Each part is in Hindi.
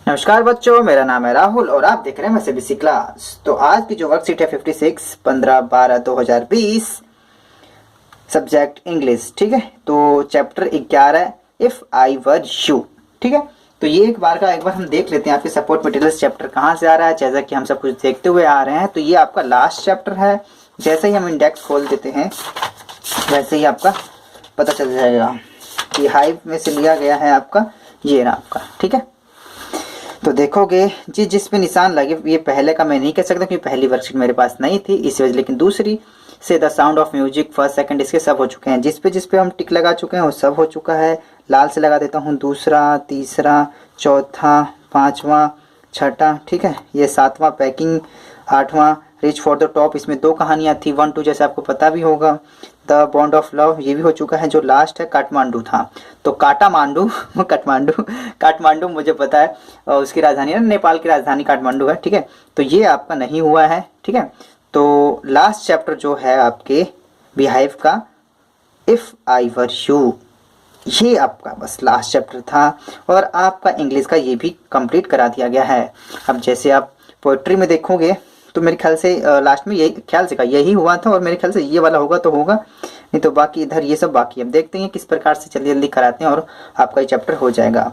नमस्कार बच्चों, मेरा नाम है राहुल और आप देख रहे हैं मैथमेटिक्स क्लास। तो आज की जो वर्कशीट है 56 15/12/2020 सब्जेक्ट इंग्लिश। ठीक है, तो chapter 11 if I were you. ठीक है, तो ये एक बार हम देख लेते हैं आपके सपोर्ट मटेरियल्स चैप्टर कहाँ से आ रहा है। जैसा कि हम सब कुछ देखते हुए आ रहे हैं तो ये आपका लास्ट चैप्टर है। जैसे ही हम इंडेक्स खोल देते हैं वैसे ही आपका पता चल जाएगा कि हाइव में से लिया गया है आपका ये ना आपका। ठीक है, तो देखोगे जिस पे निशान लगे, ये पहले का मैं नहीं कह सकता क्योंकि पहली वर्कशीट मेरे पास नहीं थी इस वजह, लेकिन दूसरी से the sound of music first second इसके सब हो चुके हैं। जिस पे हम टिक लगा चुके हैं वो सब हो चुका है। लाल से लगा देता हूँ दूसरा, तीसरा, चौथा, पांचवा, छठा। ठीक है, ये सातवां, पैकिंग आठवां, रिच फॉर द टॉप इसमें दो कहानियां थी 1 2 जैसे आपको पता भी होगा। द बॉन्ड ऑफ लव ये भी हो चुका है। जो लास्ट है काठमांडू था, तो काठामांडू काठमांडू मुझे पता है उसकी राजधानी है, नेपाल की राजधानी काठमांडू है। ठीक है, तो ये आपका नहीं हुआ है। ठीक है, तो लास्ट चैप्टर जो है आपके बिहाइव का इफ आई वर यू, ये आपका बस लास्ट चैप्टर था और आपका इंग्लिश का ये भी कंप्लीट करा दिया गया है। अब जैसे आप पोएट्री में देखोगे तो मेरे ख्याल से लास्ट में यही ख्याल से का यही हुआ था और मेरे ख्याल से ये वाला होगा तो होगा, नहीं तो बाकी इधर ये सब बाकी। अब देखते हैं किस प्रकार से जल्दी जल्दी कराते हैं और आपका ये चैप्टर हो जाएगा।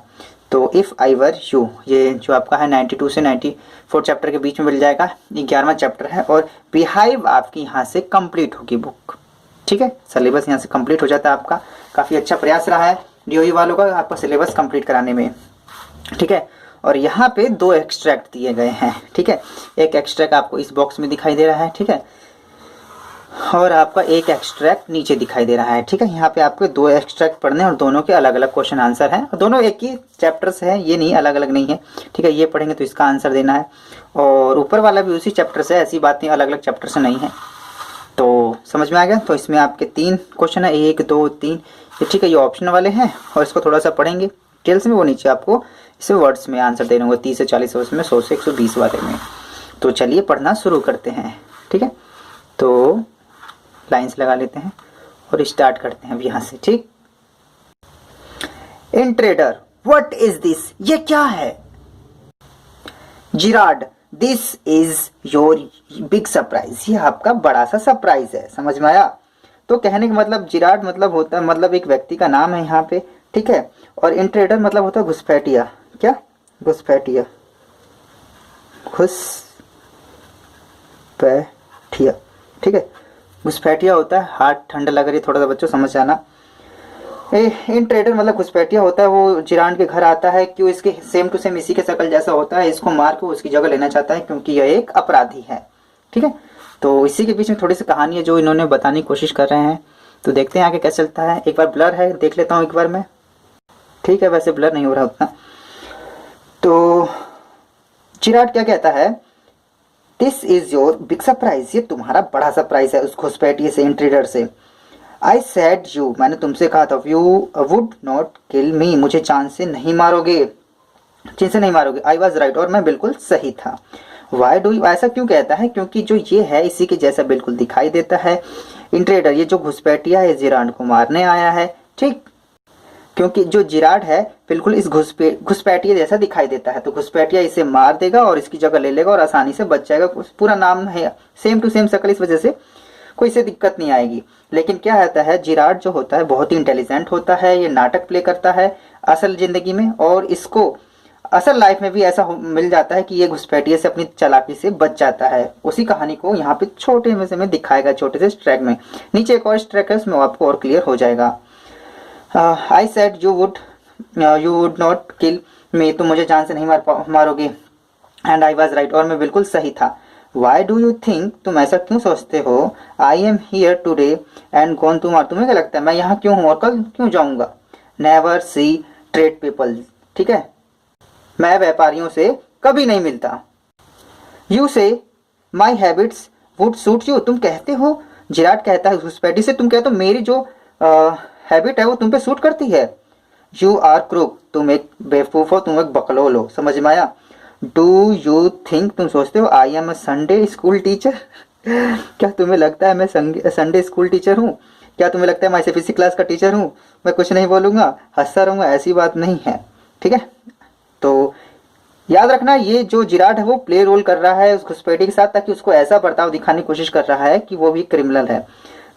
तो इफ़ आई वर यू ये जो आपका है 92 से 94 चैप्टर के बीच में मिल जाएगा। 11वां चैप्टर है और बिहाइव आपकी यहाँ से कंप्लीट होगी बुक। ठीक है, सिलेबस यहाँ से कंप्लीट हो जाता है आपका। काफ़ी अच्छा प्रयास रहा है डीओई वालों का आपका सिलेबस कंप्लीट कराने में। ठीक है, और यहाँ पे दो एक्सट्रैक्ट दिए गए हैं। ठीक है, एक एक्सट्रैक्ट आपको इस बॉक्स में दिखाई दे रहा है। ठीक है, और आपका एक एक्सट्रैक्ट नीचे दिखाई दे रहा है। ठीक है, यहाँ पे आपको दो एक्सट्रैक्ट पढ़ने और दोनों के अलग अलग क्वेश्चन आंसर हैं। दोनों एक ही चैप्टर से है, ये नहीं अलग अलग नहीं है। ठीक है, ये पढ़ेंगे तो इसका आंसर देना है और ऊपर वाला भी उसी चैप्टर से है, ऐसी बात नहीं अलग अलग चैप्टर से नहीं है। तो समझ में आ गया। तो इसमें आपके 3 क्वेश्चन है, 1 2 3। ठीक है, ये ऑप्शन वाले हैं और इसको थोड़ा सा पढ़ेंगे डिटेल्स में। वो नीचे आपको इसे वर्ड्स में आंसर देने होंगे 30 से 40 वर्ड्स में, 100 से 120 वाले में। तो चलिए पढ़ना शुरू करते हैं। ठीक है, तो लाइंस लगा लेते हैं और स्टार्ट करते हैं अब यहाँ से। ठीक, इन ट्रेडर व्हाट इज दिस, ये क्या है। Gerard this is your big surprise, ये आपका बड़ा सा सरप्राइज है। समझ में आया। तो कहने का मतलब जिराड मतलब होता है, मतलब एक व्यक्ति का नाम है यहाँ पे। ठीक है, और इन ट्रेडर मतलब होता है घुसपैठिया। क्या घुसपैठिया, घुसपैठिया। ठीक है, घुसपैठिया होता है। हाथ ठंडा लग रही है थोड़ा सा बच्चों, समझ जाना। इन ट्रेडर मतलब घुसपैठिया होता है। वो जिरान के घर आता है, क्यों इसके सेम टू सेम इसी के शक्ल जैसा होता है। इसको मार के उसकी जगह लेना चाहता है क्योंकि यह एक अपराधी है। ठीक है, तो इसी के बीच में थोड़ी सी कहानी है जो इन्होंने बताने की कोशिश कर रहे हैं। तो देखते हैं आगे क्या चलता है। एक बार ब्लर है, देख लेता हूँ एक बार मैं। ठीक है, वैसे ब्लर नहीं हो रहा उतना। तो जिराड क्या कहता है, this is your big surprise, ये तुम्हारा बड़ा सरप्राइज है उस घुसपैठिए से, इन ट्रेडर से। आई सेड यू, मैंने तुमसे कहा था, यू वुड नॉट किल मी, मुझे जान से नहीं मारोगे, चीन से नहीं मारोगे। आई वॉज राइट, और मैं बिल्कुल सही था। वाई डू यू, ऐसा क्यों कहता है, क्योंकि जो ये है इसी के जैसा बिल्कुल दिखाई देता है। इन ट्रेडर ये जो घुसपैठिया है जिराड को मारने आया है। ठीक, क्योंकि जो जिराड है बिल्कुल इस घुसपैठिया जैसा दिखाई देता है, तो घुसपैठिया इसे मार देगा और इसकी जगह ले लेगा और आसानी से बच जाएगा। पूरा नाम है सेम टू सेम शक्ल, इस वजह से कोई से दिक्कत नहीं आएगी। लेकिन क्या होता है, जिराड जो होता है बहुत ही इंटेलिजेंट होता है। ये नाटक प्ले करता है असल जिंदगी में और इसको असल लाइफ में भी ऐसा मिल जाता है कि ये घुसपैठिए से अपनी चालाकी से बच जाता है। उसी कहानी को यहाँ पे छोटे में से मैं दिखाएगा, छोटे से स्ट्रैक में। नीचे एक और स्ट्रैक है, उसमें आपको और क्लियर हो जाएगा। I said you would not kill me, तुम मुझे जान से नहीं मारोगे। एंड आई वॉज राइट, और मैं बिल्कुल सही था। वाई डू यू थिंक, तुम ऐसा क्यों सोचते हो। I am here today and gone tomorrow, तुम्हें क्या लगता है मैं यहाँ क्यों हूँ और कल क्यों जाऊंगा। नेवर सी ट्रेड पीपल, ठीक है, मैं व्यापारियों से कभी नहीं मिलता। यू से माई हैबिट्स वुड सूट यू, तुम कहते हो, जिराड कहता है घुसपैठी से, तुम कहते हो मेरी जो हैबिट है वो तुम पे सूट करती है। यू आर क्रूक, तुम एक बेवकूफ हो, तुम एक बकलोल हो। समझ में आया। डू यू थिंक, तुम सोचते हो I am a Sunday school teacher, क्या तुम्हें लगता है मैं संडे स्कूल टीचर हूँ। क्या तुम्हें लगता है मैं सीबीएसई क्लास का टीचर हूँ, मैं कुछ नहीं बोलूंगा, हंसता रहूंगा, ऐसी बात नहीं है। ठीक है, तो याद रखना ये जो जिराट है वो प्ले रोल कर रहा है उस घुसपैठी के साथ, ताकि उसको ऐसा बर्ताव दिखाने की कोशिश कर रहा है कि वो भी क्रिमिनल है।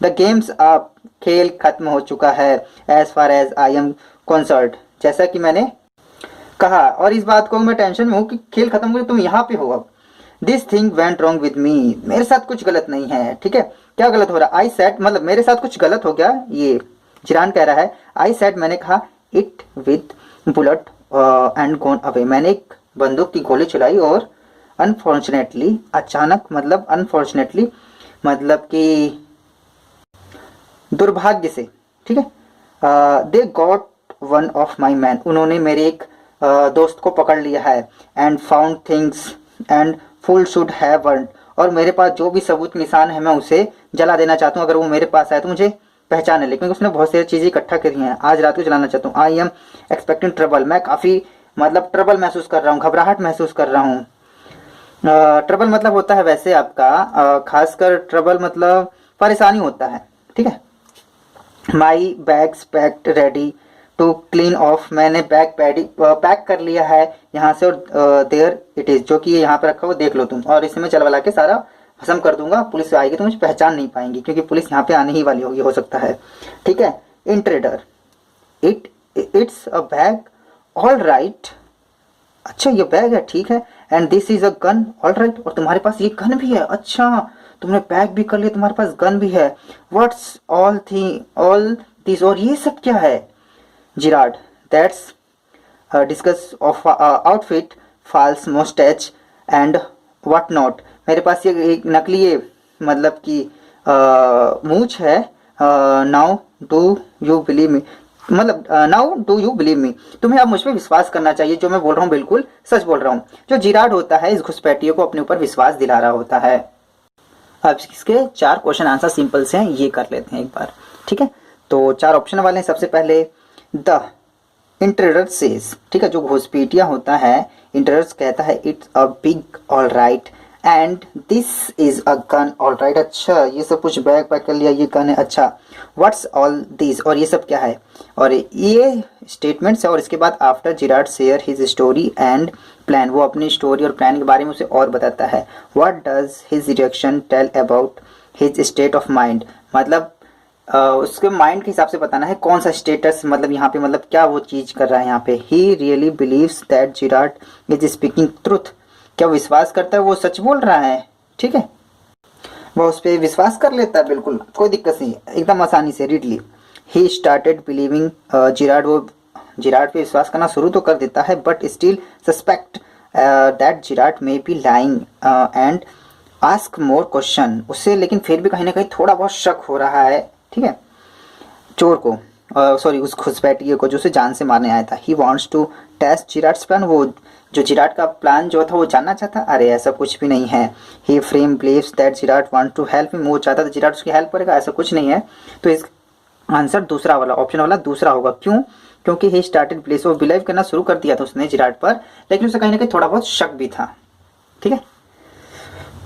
द गेम्स अप, खेल खत्म हो चुका है। As far as I am concerned, जैसा कि मैंने कहा और इस बात को मैं टेंशन में हूँ कि खेल खत्म हो गया, तुम यहाँ पे हो अब। This thing went wrong with me, मेरे साथ कुछ गलत नहीं है। ठीक है, क्या गलत हो रहा है? आई सेड, मतलब मेरे साथ कुछ गलत हो गया, ये जिरान कह रहा है। आई सेड, मैंने कहा, it with bullet and gone away, मैंने एक बंदूक की गोली चलाई और अनफॉर्चुनेटली, अचानक मतलब अनफॉर्चुनेटली मतलब कि दुर्भाग्य से, ठीक है, they got one of my man, उन्होंने मेरे एक दोस्त को पकड़ लिया है। And found things and full should have burned, और मेरे पास जो भी सबूत निशान है मैं उसे जला देना चाहता हूँ। अगर वो मेरे पास आए तो मुझे पहचान है, लेकिन उसने बहुत सारी चीज़ें इकट्ठा करी हैं, आज रात को जलाना चाहता हूँ। आई एम एक्सपेक्टिंग ट्रबल, मैं काफ़ी मतलब ट्रबल महसूस कर रहा हूँ, घबराहट महसूस कर रहा हूँ। ट्रबल मतलब होता है वैसे आपका खासकर ट्रबल मतलब परेशानी होता है। ठीक है, my bags packed ready to clean off, मैंने बैग पैक कर लिया है यहाँ से, और देयर इट इज, जो कि ये यहाँ पे रखा हुआ देख लो तुम, और इसे मैं चलवला के सारा खत्म कर दूंगा। पुलिस आएगी तो मुझे पहचान नहीं पाएंगी, क्योंकि पुलिस यहाँ पे आने ही वाली होगी, हो सकता है। ठीक है, intruder, it's a bag, all right, अच्छा ये बैग है, ठीक है। And this is a gun, all right, और तुम्हारे पास ये गन भी है, अच्छा तुमने बैग भी कर लिया, तुम्हारे पास गन भी है। व्हाट्स ऑल दिस, और ये सब क्या है? Gerard, that's disguise of outfit, false moustache and what not, मेरे पास ये एक नकली ये मतलब कि मूछ है। Now do you believe me, मतलब now do you believe me, तुम्हें अब मुझ पर विश्वास करना चाहिए, जो मैं बोल रहा हूँ बिल्कुल सच बोल रहा हूँ। जो जिराड होता है इस घुसपैठियों को अपने ऊपर विश्वास दिला रहा होता है। अब इसके 4 क्वेश्चन आंसर सिंपल से हैं, ये कर लेते हैं एक बार। ठीक है, तो 4 ऑप्शन वाले हैं। सबसे पहले द इंट्रेडर सेज, ठीक है, जो घुसपैठिया होता है, इंट्रेडर कहता है it's a big all right and this is a gun, all right, अच्छा ये सब कुछ बैग पैक कर लिया, ये गन है, अच्छा। व्हाट्स ऑल दिस, और ये सब क्या है? और ये स्टेटमेंट्स है, और इसके बाद after Gerard share his story and plan, वो अपनी स्टोरी और प्लान के बारे में उसे और बताता है। What does his reaction tell about his state of mind, मतलब उसके माइंड के हिसाब से बताना है कौन सा स्टेटस, मतलब यहाँ पे मतलब क्या वो चीज कर रहा है यहाँ पे। He really beliefs that Gerard is speaking truth, क्या विश्वास करता है वो सच बोल रहा है? ठीक है, वो उस पर विश्वास कर लेता है, बिल्कुल कोई दिक्कत नहीं, एकदम आसानी से रीड ली। ही स्टार्टेड बिलीविंग जिराड, वो जिराड पे विश्वास करना शुरू तो कर देता है, but still suspect that Gerard may be lying and ask more question, उससे लेकिन फिर भी कहीं ना कहीं थोड़ा बहुत शक हो रहा है। ठीक है, चोर को, सॉरी उस घुसपैठिए को जो उसे जान से मारने आया था। He wants to test Gerard's plan, वो जो जिराड का प्लान जो था वो जानना चाहता। अरे ऐसा कुछ भी नहीं है। He firmly believes that Gerard want to help him, वो चाहता था जिराड उसकी हेल्प करेगा, ऐसा कुछ नहीं है। तो इस आंसर दूसरा वाला, ऑप्शन वाला दूसरा होगा। क्यों? क्योंकि ही स्टार्टेड बिलीव, वो बिलीव करना शुरू कर दिया था उसने जिराड पर, लेकिन उसे कहीं ना कहीं थोड़ा बहुत शक भी था। ठीक है,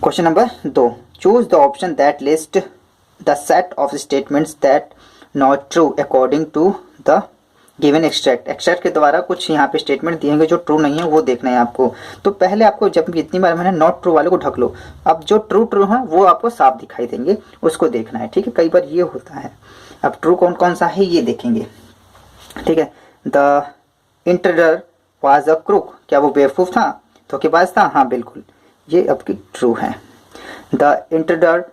question number 2, choose the option that list the set of statements that not true according to the given extract. Extract के द्वारा कुछ यहाँ पे स्टेटमेंट दिए होंगे जो ट्रू नहीं है, वो देखना है आपको। तो पहले आपको जब जितनी बार मैंने नॉट ट्रू वाले को ढक लो, अब जो ट्रू ट्रू है वो आपको साफ दिखाई देंगे, उसको देखना है। ठीक है, कई बार ये होता है। अब ट्रू कौन कौन सा है ये देखेंगे। ठीक है, द इंट्रेडर वाज अ क्रूक, क्या वो बेवकूफ था, धोखेबाज था? हाँ बिल्कुल, ये आपकी ट्रू है। The intruder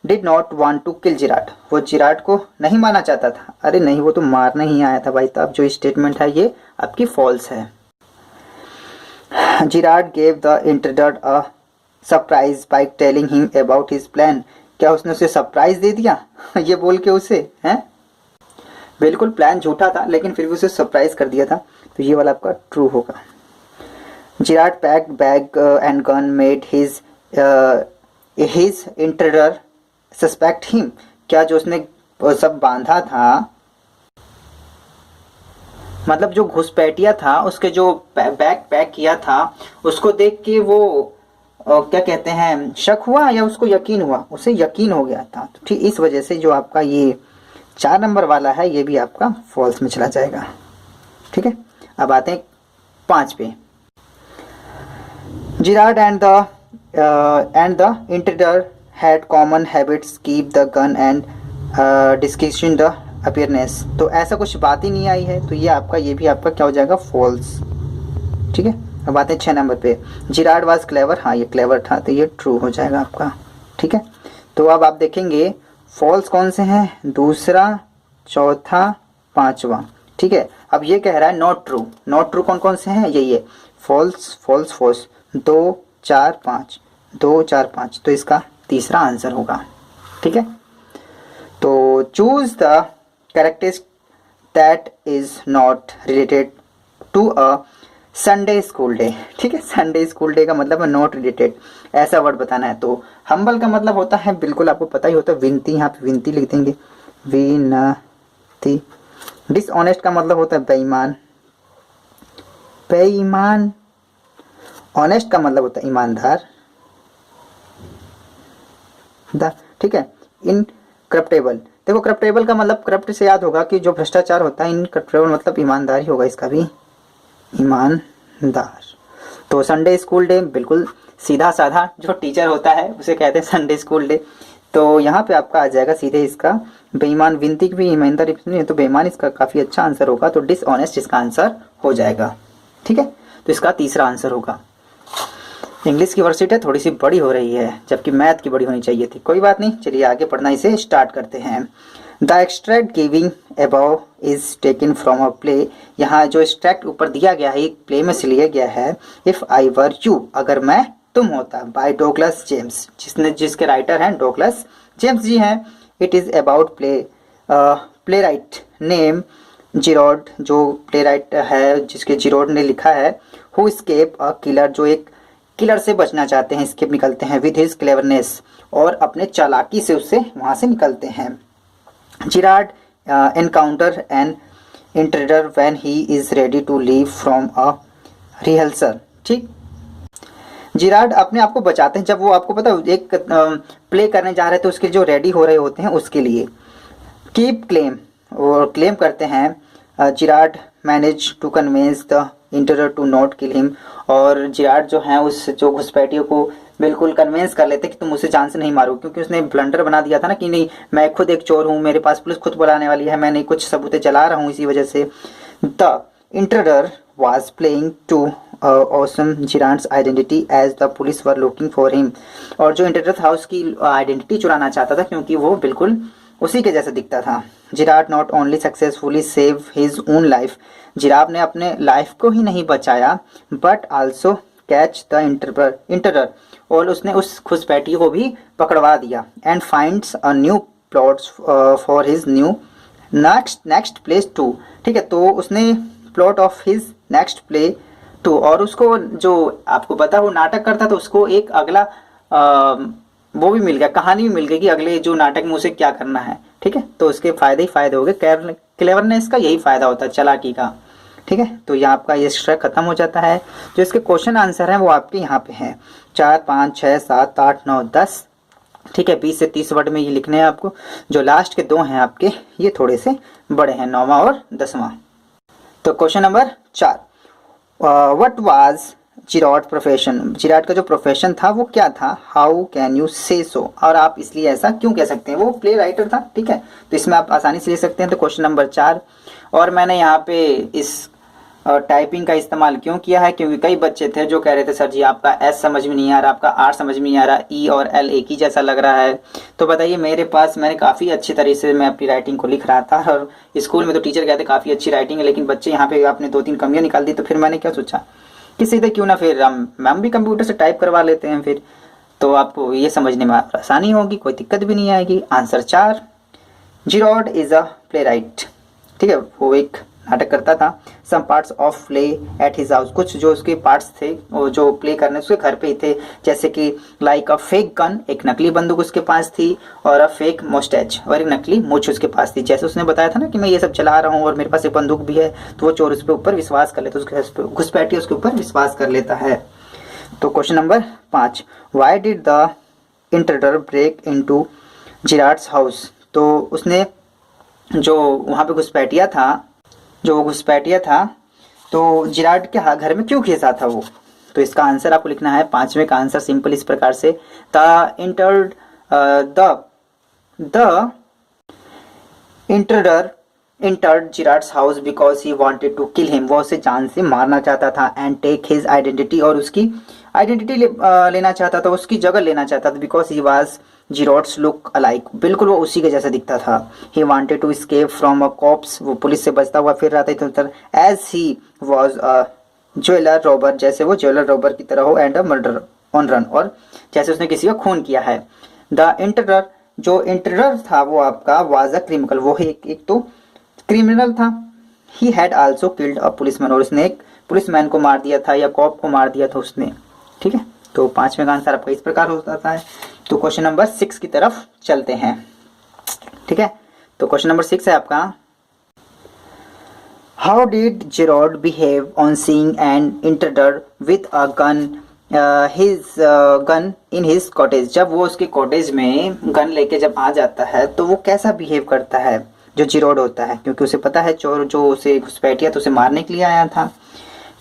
did not want to kill Gerard, वो जिराड को नहीं मारना चाहता था। अरे नहीं, वो तो मारने ही आया था भाई। तो अब जो स्टेटमेंट है ये आपकी फॉल्स है। Gerard gave the intruder a surprise by telling him about his plan, क्या उसने उसे सरप्राइज दे दिया ये बोल के उसे, हैं? बिल्कुल, प्लान झूठा था लेकिन फिर भी उसे सरप्राइज कर दिया था, तो ये वाला आपका ट्रू होगा। Gerard packed bag and gun made his intruder suspect him, क्या जो उसने सब बांधा था, मतलब जो घुसपैठिया था उसके जो बैग पैक किया था उसको देख के वो क्या कहते हैं, शक हुआ या उसको यकीन हुआ? उसे यकीन हो गया था। तो ठीक इस वजह से जो आपका ये 4 नंबर वाला है ये भी आपका फॉल्स में चला जाएगा। ठीक है, अब आते हैं 5 पे। Gerard and the intruder had common habits, keep the gun and description the appearance. तो ऐसा कुछ बात ही नहीं आई है, तो ये भी आपका क्या हो जाएगा, फॉल्स। ठीक है, अब आते हैं 6 नंबर पे। जिराड वाज क्लेवर, हाँ ये क्लेवर था, तो ये ट्रू हो जाएगा आपका। ठीक है, तो अब आप देखेंगे फॉल्स कौन से हैं, दूसरा, चौथा, पांचवा। ठीक है, अब ये कह रहा है नॉट ट्रू। नॉट ट्रू कौन कौन से हैं, यही है, फॉल्स, फॉल्स, फॉल्स, 2 4 5, 2 4 5, तो इसका तीसरा आंसर होगा। ठीक है, तो choose the characteristic that is not related to a Sunday school day. ठीक है, संडे स्कूल डे का मतलब है नॉट रिलेटेड, ऐसा वर्ड बताना है। तो हम्बल का मतलब होता है, बिल्कुल आपको पता ही होता है, विनती, यहाँ पे विनती लिख देंगे, विनती। डिसऑनेस्ट का मतलब होता है बेईमान, बेईमान। ऑनेस्ट का मतलब होता है ईमानदार, ठीक है। इनकरप्टेबल, देखो करप्टेबल का मतलब, करप्ट से याद होगा कि जो भ्रष्टाचार होता है, इनकरप्टेबल मतलब ईमानदार ही होगा, इसका भी ईमानदार। तो संडे स्कूल डे बिल्कुल सीधा साधा जो टीचर होता है उसे कहते हैं संडे स्कूल डे। तो यहाँ पे आपका आ जाएगा सीधे इसका बेईमान। विनती की भी ईमानदारी नहीं है, तो बेईमान इसका काफी अच्छा आंसर होगा, तो डिसऑनेस्ट इसका आंसर हो जाएगा। ठीक है, तो इसका तीसरा आंसर होगा। इंग्लिश की वर्कशीट है, थोड़ी सी बड़ी हो रही है, जबकि मैथ की बड़ी होनी चाहिए थी, कोई बात नहीं, चलिए आगे पढ़ना इसे स्टार्ट करते हैं। The extract giving above is taken from a play. यहाँ जो एक्सट्रैक्ट ऊपर दिया गया है एक प्ले में से लिया गया है। इफ आई वर यू, अगर मैं तुम होता, बाय डोगलस जेम्स, जिसके राइटर हैं डोगलस जेम्स जी हैं। It is about playwright name Gerard, जो प्ले राइट है जिसके जिरोड ने लिखा है, हु एस्केप अ किलर, जो एक किलर से बचना चाहते हैं, एस्केप निकलते हैं, विद हिज क्लेवरनेस, और अपने चालाकी से उससे वहां से निकलते हैं। Gerard encounter an intruder when he is ready to leave from a rehearsal. ठीक, जिराड अपने आप को बचाते हैं जब वो, आपको पता है, एक प्ले करने जा रहे थे, तो उसके जो रेडी हो रहे होते हैं उसके लिए। कीप क्लेम, और क्लेम करते हैं। Gerard manage to convince the intruder to not kill him, और जिराड जो है उस जो घुसपैठियों को बिल्कुल कन्विंस कर लेते कि तुम उसे जान से नहीं मारो, क्योंकि उसने ब्लंडर बना दिया था ना कि नहीं मैं खुद एक चोर हूँ, मेरे पास पुलिस खुद बुलाने वाली है, मैं नहीं कुछ सबूतें चला रहा हूँ इसी वजह से। The intruder was playing to awesome Jirad's identity as the police were looking for him, और जो इंटरर था उसकी आइडेंटिटी चुराना चाहता था क्योंकि वो बिल्कुल उसी के जैसा दिखता था। Gerard not only successfully save his own life, Gerard ने अपने लाइफ को ही नहीं बचाया, but also catch the intruder, और उसने उस घुसपैठी को भी पकड़वा दिया। And finds a new plots for his new next plays too. ठीक है, तो उसने plot of his next play too, और उसको जो आपको पता वो नाटक करता तो उसको एक अगला वो भी मिल गया, कहानी भी मिल गई कि अगले जो नाटक में उसे क्या करना है। ठीक है, तो उसके फायदे ही फायदे हो गए, क्लेवरनेस का यही फायदा होता है, चालाकी का। ठीक है, तो यहाँ आपका ये स्ट्रैक खत्म हो जाता है। जो इसके क्वेश्चन आंसर है वो आपके यहाँ पे हैं 4 5 6 7 8 9 10। ठीक है, 20 से 30 वर्ड में ये लिखने हैं आपको। जो लास्ट के 2 हैं आपके ये थोड़े से बड़े हैं, 9वां और 10वां। तो question number 4, what was Gerard profession, Gerard का जो प्रोफेशन था वो क्या था। हाउ कैन यू से सो, और आप इसलिए ऐसा क्यों कह सकते हैं, वो प्ले राइटर था। ठीक है, तो इसमें आप आसानी से ले सकते हैं। तो क्वेश्चन नंबर 4, और मैंने यहाँ पे इस टाइपिंग का इस्तेमाल क्यों किया है, क्योंकि कई बच्चे थे जो कह रहे थे सर जी आपका एस समझ में नहीं आ रहा, आपका आर समझ में नहीं आ रहा, ई और एल एक ही जैसा लग रहा है। तो बताइए, मेरे पास मैंने काफ़ी अच्छी तरीके से मैं अपनी राइटिंग को लिख रहा था, और स्कूल में तो टीचर कहते काफ़ी अच्छी राइटिंग है, लेकिन बच्चे यहाँ पे आपने 2-3 कमियाँ निकाल दी। तो फिर मैंने क्या सोचा कि सीधे क्यों ना फिर हम भी कंप्यूटर से टाइप करवा लेते हैं, फिर तो आपको ये समझने में आसानी होगी, कोई दिक्कत भी नहीं आएगी। Answer 4, Gerard is a playwright. ठीक है, वो एक नाटक करता था। Some parts of play at his house, कुछ जो उसके पार्ट्स थे वो जो प्ले करने उसके घर पे ही थे, जैसे कि लाइक अ फेक गन, एक नकली बंदूक उसके पास थी, और अ फेक मोस्टैच, और एक नकली मूछ उसके पास थी। जैसे उसने बताया था ना कि मैं ये सब चला रहा हूँ और मेरे पास एक बंदूक भी है, तो वो चोर उसके ऊपर विश्वास कर लेता, उसके घुसपैठी उसके ऊपर विश्वास कर लेता है। तो question number 5, why did the intruder break into Gerard's house, तो उसने जो वहाँ पे घुसपैठिया था, तो जिराड के घर में क्यों घिसा था वो, तो तो इसका आंसर आपको लिखना है 5वें का आंसर सिंपल इस प्रकार से, the इंटरडर entered Gerard's house because he wanted to kill him, वो उसे जान से मारना चाहता था, and take his identity, और उसकी आइडेंटिटी लेना चाहता था, उसकी जगह लेना चाहता था, because he was Gerard's look alike, बिल्कुल वो उसी के जैसा दिखता था। he wanted to escape from a cops, वो पुलिस से बचता हुआ फिर रहा था इधर उधर, as he was a jeweller robber, जैसे वो ज्वेलर रॉबर की तरह हो, and a murder on run, और जैसे उसने किसी का खून किया है। द इंटरर, जो इंटरर था वो आपका वाज अ क्रिमिनल, वो एक तो क्रिमिनल था। He had also killed a policeman, और उसने एक पुलिसमैन को मार दिया था या कॉप को मार दिया था उसने। ठीक है, तो 5वें का आंसर आपका इस प्रकार हो जाता है। तो क्वेश्चन नंबर 6 की तरफ चलते हैं। ठीक है, तो क्वेश्चन नंबर 6 है आपका, how did Gerard behave on seeing an intruder with a gun gun in his cottage, जब वो उसके कॉटेज में गन लेके जब आ जाता है तो वो कैसा बिहेव करता है जो जेरार्ड होता है, क्योंकि उसे पता है चोर जो उसे घुसपैठिया तो उसे मारने के लिए आया था।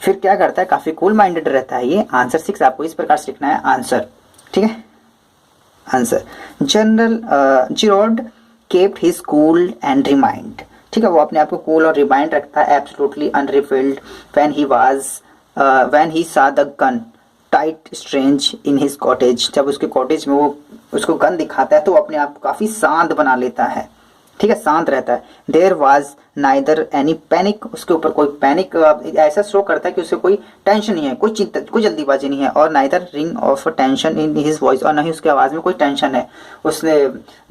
फिर क्या करता है, काफी कूल माइंडेड रहता है ये। आंसर 6 आपको इस प्रकार से लिखना है आंसर। ठीक है, answer general Gerard kept his cool and remind, ठीक है, वो अपने आप को कूल और रिमाइंड रखता है, एब्सोल्युटली अनरिफिल्ड व्हेन ही सा the gun tight strange in his cottage, जब उसके कॉटेज में वो उसको गन दिखाता है तो वो अपने आप को काफी शांत बना लेता है। ठीक है, शांत रहता है। There was neither any panic, उसके ऊपर कोई पैनिक ऐसा शो करता है कि उसे कोई टेंशन नहीं है, कोई चिंता, कोई जल्दीबाजी नहीं है, और neither ring of tension in his voice, और ना ही उसकी आवाज में कोई टेंशन है। उसने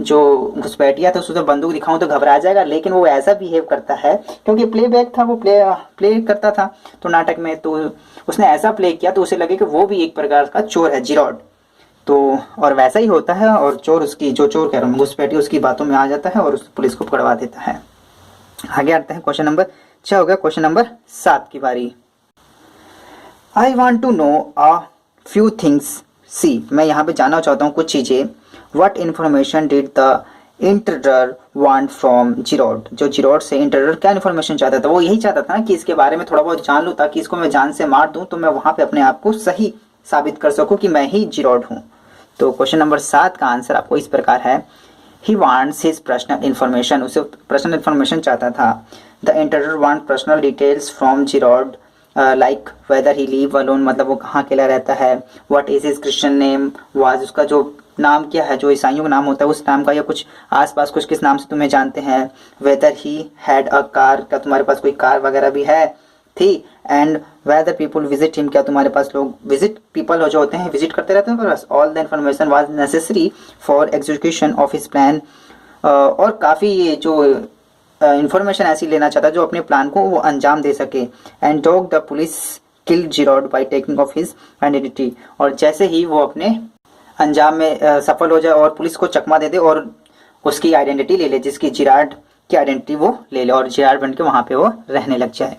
जो घुसपैठिया था उसने बंदूक दिखाऊं तो घबरा जाएगा, लेकिन वो ऐसा बिहेव करता है क्योंकि प्लेबैक था, वो प्ले करता था तो नाटक में, तो उसने ऐसा प्ले किया तो उसे लगे कि वो भी एक प्रकार का चोर है जेरार्ड। तो और वैसा ही होता है, और चोर उसकी जो चोर कह रहा हूँ घुसपैठी उसकी बातों में आ जाता है और उस पुलिस को पकड़वा देता है। आगे आते हैं, क्वेश्चन नंबर 6 हो गया। क्वेश्चन नंबर 7 की बारी। I want to know a few things, see, मैं यहाँ पे जानना चाहता हूँ कुछ चीजें। What information did the intruder want from Gerard, जो जेरार्ड से इंटरडर क्या इन्फॉर्मेशन चाहता था, वो यही चाहता था ना कि इसके बारे में थोड़ा बहुत जान लूँ ताकि इसको मैं जान से मार दूं तो मैं वहां पे अपने आप को सही साबित कर सकूं कि मैं ही जेरार्ड हूं। तो क्वेश्चन नंबर 7 का आंसर आपको इस प्रकार है, he wants his personal information, उसे पर्सनल इन्फॉर्मेशन चाहता था। The intruder want personal details from Gerard, like whether he live alone, मतलब वो कहाँ अकेला रहता है, what is his Christian name, was उसका जो नाम क्या है, जो ईसाइयों का नाम होता है उस नाम का, या कुछ आसपास कुछ किस नाम से तुम्हें जानते हैं, whether he had a car, क्या तुम्हारे पास कोई कार वगैरह भी है थी, and whether people visit him, क्या तुम्हारे पास लोग विजिट पीपल जो होते हैं विजिट करते रहते हैं, बस all the information was necessary for execution of his plan, और काफ़ी ये जो इन्फॉर्मेशन ऐसी लेना चाहता जो अपने प्लान को वो अंजाम दे सके। And dog the police kill Gerard by taking off his identity, और जैसे ही वो अपने अंजाम में सफल हो जाए और पुलिस को चकमा दे दे और उसकी आइडेंटिटी ले ले, जिसकी जेरार्ड की आइडेंटिटी वो ले ले और जेरार्ड बन के वहां पे वो रहने लग जाए।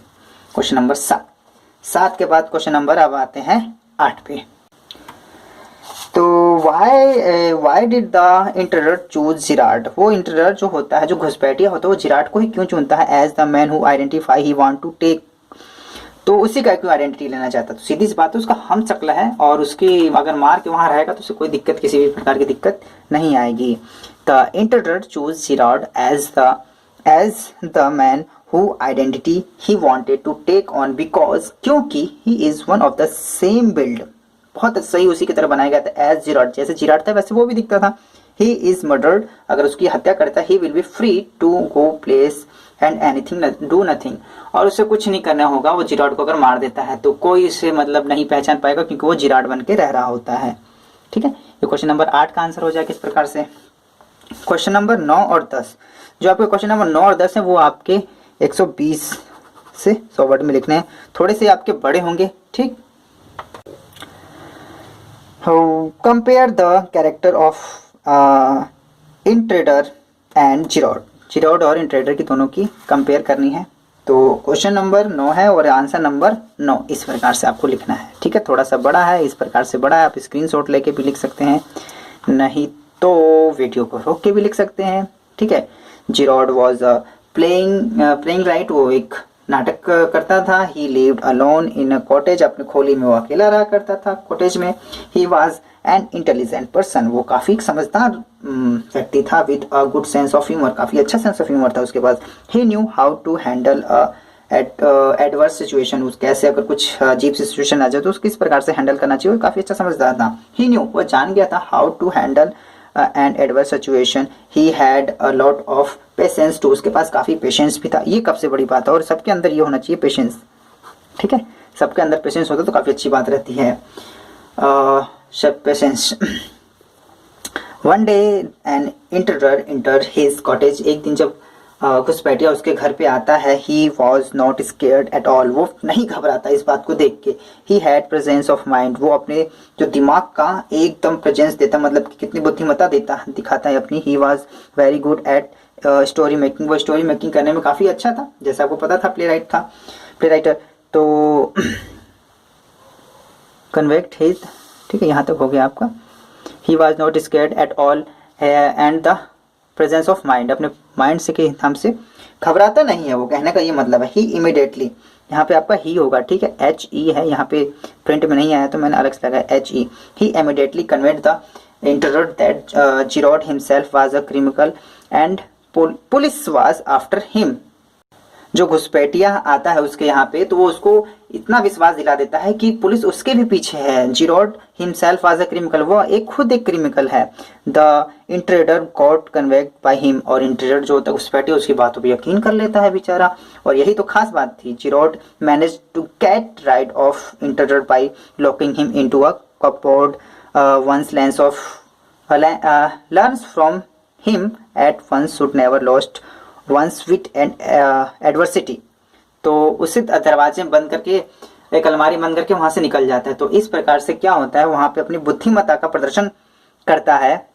क्वेश्चन नंबर 7 के बाद क्वेश्चन नंबर अब आते हैं 8 पे। तो why did the intruder choose Gerard, वो इंटरडर जो होता है, जो घुसपैठिया होता है, वो जेरार्ड को ही क्यों चुनता है as the man who identify he want to take, तो उसी का क्यों आइडेंटिटी लेना चाहता, तो सीधी सी बात है उसका हम शक्ल है और उसकी अगर मार के वहां रहेगा तो उसे कोई दिक्कत, किसी भी प्रकार की दिक्कत नहीं आएगी। The intruder choose Gerard as the man who identity he wanted to take on because, क्योंकि he is one of the same build, बहुत सही उसी की तरह बनाया गया था as जेरार्ड, जैसे जेरार्ड था वैसे वो भी दिखता था। he is murdered, अगर उसकी हत्या करता है he will be free to go place and anything do nothing, और उसे कुछ नहीं करना होगा, वो जेरार्ड को अगर मार देता है तो कोई इसे मतलब नहीं पहचान पाएगा क्योंकि वो जेरार्ड बन के रह रहा होता है। ठीक है, ये क्वेश्चन नंबर 8 का आंसर हो जाएगा इस प्रकार से। क्वेश्चन नंबर 9 और 10, जो आपके क्वेश्चन नंबर 9 और 10 है वो आपके 120 से 100 वर्ड में लिखने हैं, थोड़े से आपके बड़े होंगे। ठीक, compare the character of intruder and Gerard और इंट्रूडर की दोनों की कंपेयर करनी है। तो क्वेश्चन नंबर 9 है और आंसर नंबर 9 इस प्रकार से आपको लिखना है। ठीक है, थोड़ा सा बड़ा है, इस प्रकार से बड़ा है, आप स्क्रीनशॉट लेके भी लिख सकते हैं, नहीं तो वीडियो को रोक के भी लिख सकते हैं। ठीक है, जेरार्ड वॉज प्लेइंग राइट, वो एक नाटक करता था। ही lived alone in a cottage, अपने खोली में वो अकेला रहा करता था कॉटेज में। He was an intelligent person, वो काफी समझदार व्यक्ति था। With a good sense of humour, काफी अच्छा सेंस ऑफ ह्यूमर था उसके पास। He knew how to handle adverse situation, उस कैसे अगर कुछ अजीब सी सिचुएशन आ जाए तो उसको किस प्रकार से हैंडल करना चाहिए, वो काफी अच्छा समझदार था। ही न्यू, वो जान गया था, how to handle and adverse situation. He had a lot of patience too, उसके पास काफी पेशेंस भी था। ये कब से बड़ी बात है, और सबके अंदर ये होना चाहिए पेशेंस, ठीक है, सबके अंदर पेशेंस होता तो काफी अच्छी बात रहती है। सब patience. One day an intruder enter his cottage, एक दिन जब घुसपैठिया उसके घर पे आता है। He was not scared at all, वो नहीं घबराता इस बात को देख के। He had presence of mind, वो अपने जो दिमाग का एकदम प्रेजेंस देता, मतलब कि कितनी बुद्धिमत्ता देता दिखाता है अपनी। He was very good at story making, वो स्टोरी मेकिंग करने में काफी अच्छा था, जैसा आपको पता था प्ले राइटर। तो कन्वेक्ट हिज, ठीक है, यहाँ तक हो गया आपका। ही was not scared at all and the presence of mind, अपने माइंड से के नाम से घबराता नहीं है वो, कहने का ये मतलब है। ही इमीडिएटली, यहाँ पे आपका ही होगा, ठीक है, HE है, यहाँ पे प्रिंट में नहीं आया तो मैंने अलग से लगाया HE। He immediately conveyed the intruder that Gerard himself was a criminal and police was after him. जो घुसपैठिया आता है उसके यहाँ पे, तो वो उसको इतना विश्वास दिला देता है कि पुलिस उसके भी पीछे है। Gerard himself was a criminal, वो खुद एक क्रिमिनल है। The intruder got convinced by him, और इंट्रेडर जो होता है घुसपैठिया उसकी बातों पे यकीन कर लेता है बेचारा। और यही तो खास बात थी, Gerard manage to get rid of intruder by locking him into a cupboard. One's lens of learns from him at once should never lost one's wit and adversity, तो उसी दरवाजे बंद करके, एक अलमारी बंद करके वहां से निकल जाता है। तो इस प्रकार से क्या होता है, वहां पे अपनी बुद्धिमत्ता का प्रदर्शन करता है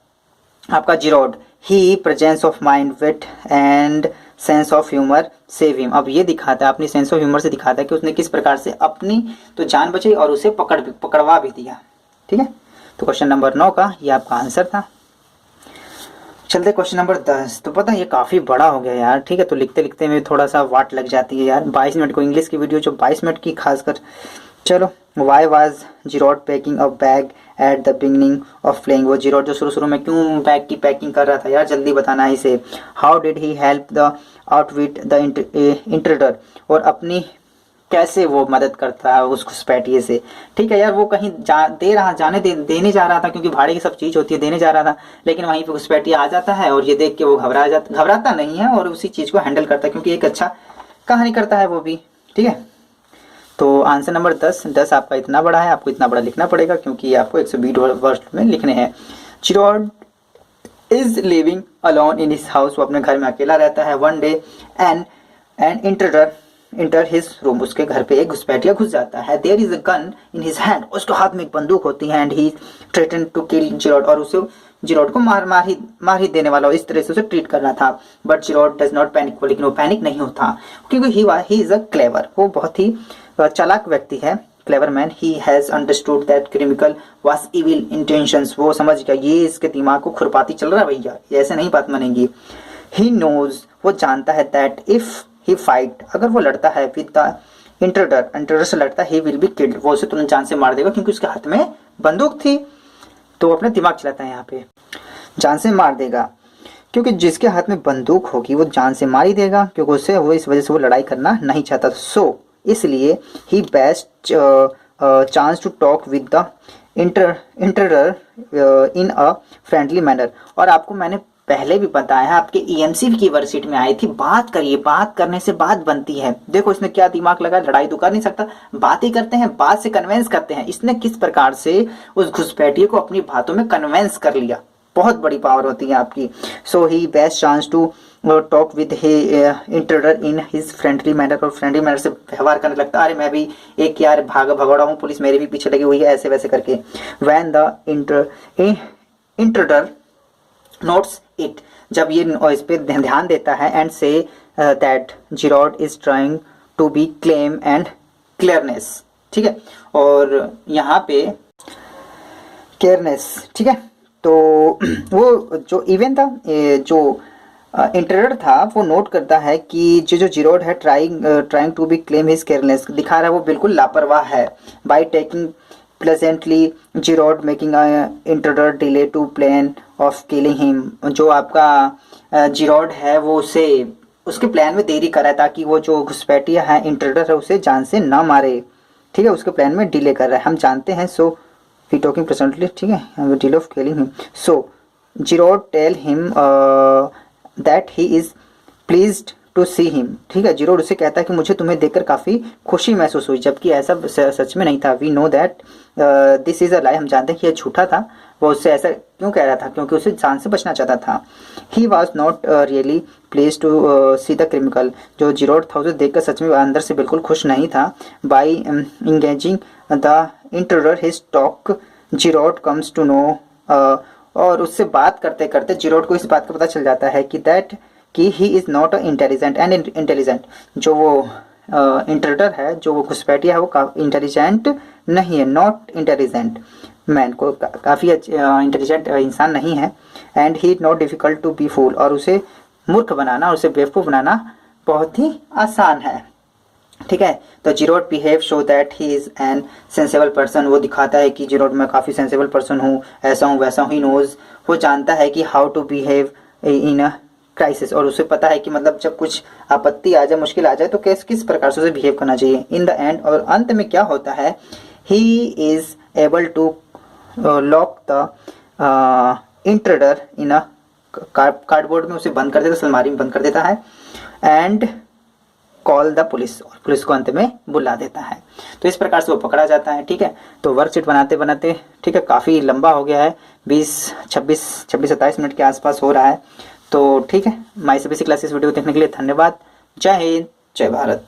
आपका Gerard. He presence of mind wit and sense of humour save him, अब ये दिखाता है, अपनी सेंस ऑफ ह्यूमर से दिखाता है कि उसने किस प्रकार से अपनी तो जान बचाई और उसे पकड़वा भी दिया, ठीक है। तो क्वेश्चन नंबर 9 का ये आपका आंसर था। चलते क्वेश्चन नंबर 10। तो पता है ये काफी बड़ा हो गया यार, ठीक है, तो लिखते लिखते में थोड़ा सा वाट लग जाती है यार। 22 मिनट को इंग्लिश की वीडियो जो 22 मिनट की खासकर। चलो, why was Gerard packing a bag at the beginning of playing, वो जिरोड जो शुरू में क्यों बैग की पैकिंग कर रहा था यार, जल्दी बताना है इसे। How did he help the outwit the intruder, और अपनी कैसे वो मदद करता है उस घुसपैठिए से, ठीक है यार। वो कहीं देने जा रहा था, क्योंकि भाड़े की सब चीज होती है, देने जा रहा था, लेकिन वहीं पे घुसपैठिया आ जाता है और ये देख के वो घबराता नहीं है और उसी चीज को हैंडल करता है, क्योंकि एक अच्छा कहानी करता है वो भी, ठीक है। तो आंसर नंबर 10 आपका इतना बड़ा है, आपको इतना बड़ा लिखना पड़ेगा क्योंकि आपको 120 वर्ड में लिखने हैं। Gerard is living alone in his house, वो अपने घर में अकेला रहता है। One day an enter his room, उसके घर पे एक घुसपैठिया घुस जाता है। There is a gun in his hand, उसके हाथ में एक बंदूक होती है। And he threaten to kill Gerard, और उसे जिरोड को मार ही देने वाला, इस तरह से उसे ट्रीट करना था। बट जिरोड डज नॉट पैनिक, लेकिन वो पैनिक नहीं होता, क्योंकि ही इज अ क्लेवर, वो बहुत ही चालाक व्यक्ति है, clever man. He has understood that criminal was evil intentions, वो समझ गया ये इसके दिमाग को खुरपाती चल रहा है भैया, ऐसे नहीं बात मानेंगी। ही नोज, वो जानता है दैट इफ ही फाइट, अगर वो लड़ता है विद द इंट्रेडर से लड़ता है, ही विल बी किल्ड, वो उसे तुरंत जान से मार देगा, क्योंकि उसके हाथ में बंदूक थी। तो वो अपना दिमाग चलाता है यहाँ पे, जान से मार देगा, क्योंकि जिसके हाथ में बंदूक होगी वो जान से मार ही देगा, क्योंकि उससे वो इस वजह से वो लड़ाई करना नहीं चाहता। सो इसलिए he best chance to talk with the intruder in a friendly manner. और आपको मैंने पहले भी बताया है, आपके EMC की वर्कशीट में आई थी, बात करिए, बात करने से बात बनती है। देखो इसने क्या दिमाग लगा, लड़ाई तो कर नहीं सकता, बात ही करते हैं, बात से कन्वेंस करते हैं। इसने किस प्रकार से उस घुसपैठिए को अपनी बातों में कन्वेंस कर लिया, बहुत बड़ी पावर होती है आपकी। So he best chance to talk with intruder in his friendly manner, और फ्रेंडली मैनर से व्यवहार करने लगता है। अरे मैं भी एक यार भगौड़ा हूँ, पुलिस मेरे भी पीछे लगी हुई है, ऐसे वैसे करके। When the intruder notes it, जब ये इस पे ध्यान देता है, and see that Gerard is trying to be calm and clearness, ठीक है, और यहाँ पे केयरनेस, ठीक है। तो वो जो इवेंट था, जो इंटरडर था वो नोट करता है कि जो जिरोड है trying to be calm his careless, दिखा रहा है वो बिल्कुल लापरवाह है। By taking pleasantly Gerard making intruder delay to plan of killing him, जो आपका जिरोड है वो उसे उसके प्लान में देरी कर रहा है ताकि वो जो घुसपैठिया है इंटरडर है उसे जान से ना मारे, ठीक है, उसके प्लान में डिले कर रहा है, हम जानते हैं। सो वी टॉकिंग प्रेजेंटली, ठीक है, delay of killing him. So Gerard tell him that he is pleased to see him, ठीक है, जिरोड उसे कहता है कि मुझे तुम्हें देखकर काफी खुशी महसूस हुई, जबकि ऐसा सच में नहीं था। We know that this is a lie, हम जानते हैं कि यह झूठा था। वो उससे ऐसा क्यों कह रहा था, क्योंकि उसे जान से बचना चाहता था। He was not really pleased to see the criminal, जो जिरोड था उसे देखकर सच में अंदर से बिल्कुल खुश नहीं था। By engaging the intruder his talk Gerard comes to know, और उससे बात करते करते जिरोड को इस बात का पता चल जाता है कि दैट कि he is not intelligent and intelligent, जो वो इंटरडर है, जो वो घुसपैठिया है वो इंटेलिजेंट नहीं है, नॉट इंटेलिजेंट मैन, को काफ़ी इंटेलिजेंट इंसान नहीं है। And he not difficult to be fool, और उसे मूर्ख बनाना, उसे बेवकूफ़ बनाना बहुत ही आसान है, ठीक है। तो Gerard behave show that he is an sensible person, वो दिखाता है कि जिरोड मैं काफ़ी सेंसेबल पर्सन हूँ, ऐसा हूँ वैसा हूँ। ही नोज, वो जानता है कि how to behave in a crisis, और उसे पता है कि मतलब जब कुछ आपत्ति आ जाए, मुश्किल आ जाए तो किस प्रकार से उसे बिहेव करना चाहिए। इन द एंड, और अंत में क्या होता है, he is able to lock the intruder in a cardboard में, उसे बंद कर देता है, अलमारी में बंद कर देता है। एंड कॉल द पुलिस, और पुलिस को अंत में बुला देता है। तो इस प्रकार से वो पकड़ा जाता है, ठीक है। तो वर्कशीट बनाते बनाते, ठीक है, काफ़ी लंबा हो गया है, 26-27 मिनट के आसपास हो रहा है। तो ठीक है, माई सीबीएसई क्लासेस वीडियो देखने के लिए धन्यवाद। जय हिंद, जय भारत।